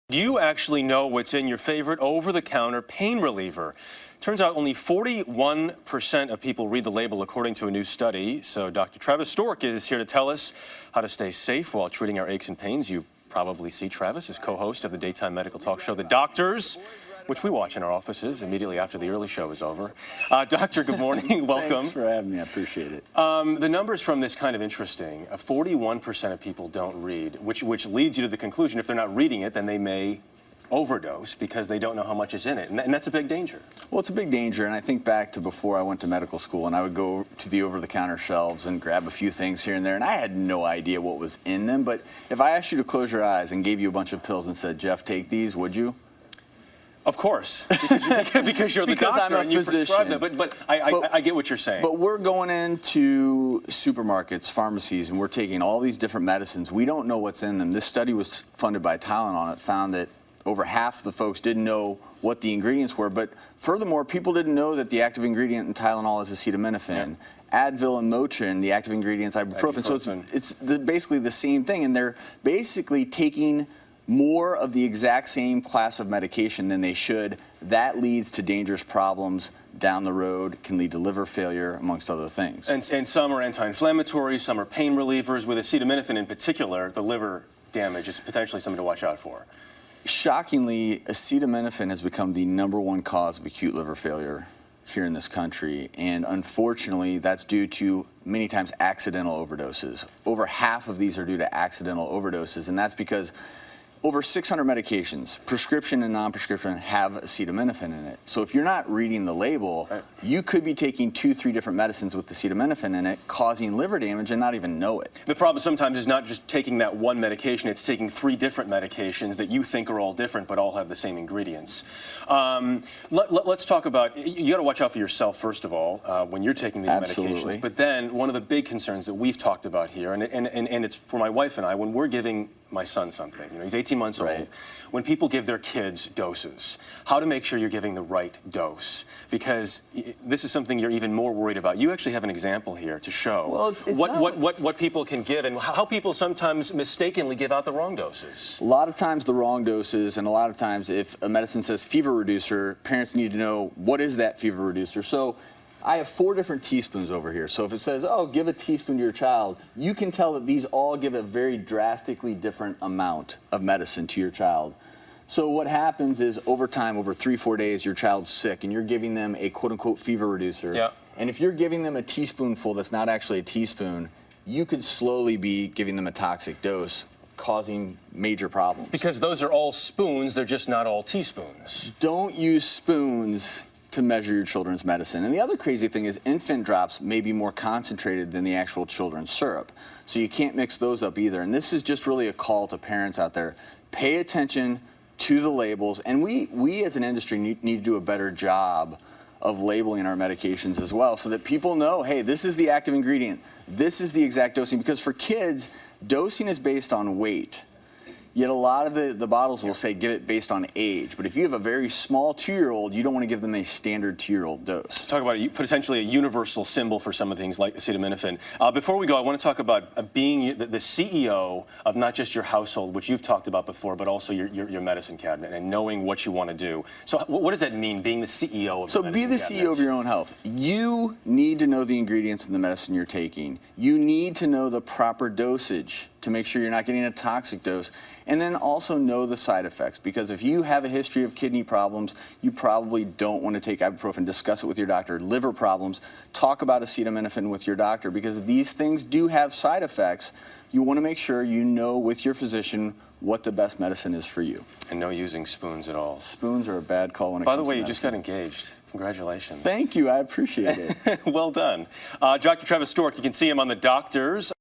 Do you actually know what's in your favorite over-the-counter pain reliever? Turns out only 41% of people read the label, according to a new study. So Dr. Travis Stork is here to tell us how to stay safe while treating our aches and pains. You probably see Travis as co-host of the daytime medical talk show, The Doctors, which we watch in our offices immediately after the early show is over. Doctor, good morning. Welcome. Thanks for having me. I appreciate it. The numbers from this kind of interesting. 41% of people don't read, which leads you to the conclusion if they're not reading it, then they may overdose because they don't know how much is in it. And that's a big danger. Well, it's a big danger, and I think back to before I went to medical school, and I would go to the over-the-counter shelves and grab a few things here and there, and I had no idea what was in them. But if I asked you to close your eyes and gave you a bunch of pills and said, Jeff, take these, would you? Of course, because you're the doctor and you prescribe them. But I get what you're saying. But we're going into supermarkets, pharmacies, and we're taking all these different medicines. We don't know what's in them. This study was funded by Tylenol. It found that over half the folks didn't know what the ingredients were. But furthermore, people didn't know that the active ingredient in Tylenol is acetaminophen. Yeah. Advil and Motrin, the active ingredients, ibuprofen. So it's basically the same thing, and they're basically taking more of the exact same class of medication than they should. That leads to dangerous problems down the road, can lead to liver failure, amongst other things. And some are anti-inflammatory, some are pain relievers. With acetaminophen in particular, the liver damage is potentially something to watch out for. Shockingly, acetaminophen has become the #1 cause of acute liver failure here in this country, and unfortunately that's due to many times accidental overdoses. Over half of these are due to accidental overdoses, and that's because over 600 medications, prescription and non-prescription, have acetaminophen in it. So if you're not reading the label, you could be taking 2-3 different medicines with acetaminophen in it, causing liver damage and not even know it. The problem sometimes is not just taking that one medication, it's taking 3 different medications that you think are all different but all have the same ingredients. Let's talk about, you got to watch out for yourself first of all when you're taking these medications. But then one of the big concerns that we've talked about here, and it's for my wife and I, when we're giving my son something, you know, he's 18 months old, when people give their kids doses, how to make sure you're giving the right dose, because this is something you're even more worried about. You actually have an example here to show what people can give and how people sometimes mistakenly give out the wrong doses. A lot of times the wrong doses, and a lot of times if a medicine says fever reducer, parents need to know what is that fever reducer. So I have 4 different teaspoons over here. So if it says, oh, give a teaspoon to your child, you can tell that these all give a very drastically different amount of medicine to your child. So what happens is over time, over 3-4 days, your child's sick and you're giving them a quote-unquote fever reducer. Yeah. And if you're giving them a teaspoonful that's not actually a teaspoon, you could slowly be giving them a toxic dose, causing major problems. Because those are all spoons, they're just not all teaspoons. Don't use spoons to measure your children's medicine. And the other crazy thing is infant drops may be more concentrated than the actual children's syrup. So you can't mix those up either. And this is just really a call to parents out there. Pay attention to the labels. And we as an industry need to do a better job of labeling our medications as well so that people know, hey, this is the active ingredient. This is the exact dosing. Because for kids, dosing is based on weight. Yet a lot of the bottles will say give it based on age. But if you have a very small 2-year-old, you don't want to give them a standard 2-year-old dose. Talk about potentially a universal symbol for some of things like acetaminophen. Before we go, I want to talk about being the CEO of not just your household, which you've talked about before, but also your medicine cabinet and knowing what you want to do. So what does that mean, being the CEO of the medicine cabinet? So be the CEO of your own health. You need to know the ingredients in the medicine you're taking. You need to know the proper dosage to make sure you're not getting a toxic dose. And then also know the side effects, because if you have a history of kidney problems, you probably don't want to take ibuprofen. Discuss it with your doctor. Liver problems, talk about acetaminophen with your doctor, because these things do have side effects. You want to make sure you know with your physician what the best medicine is for you. And no using spoons at all. Spoons are a bad call when it comes to medicine. By the way, you just got engaged. Congratulations. Thank you. I appreciate it. Well done. Dr. Travis Stork, you can see him on The Doctors.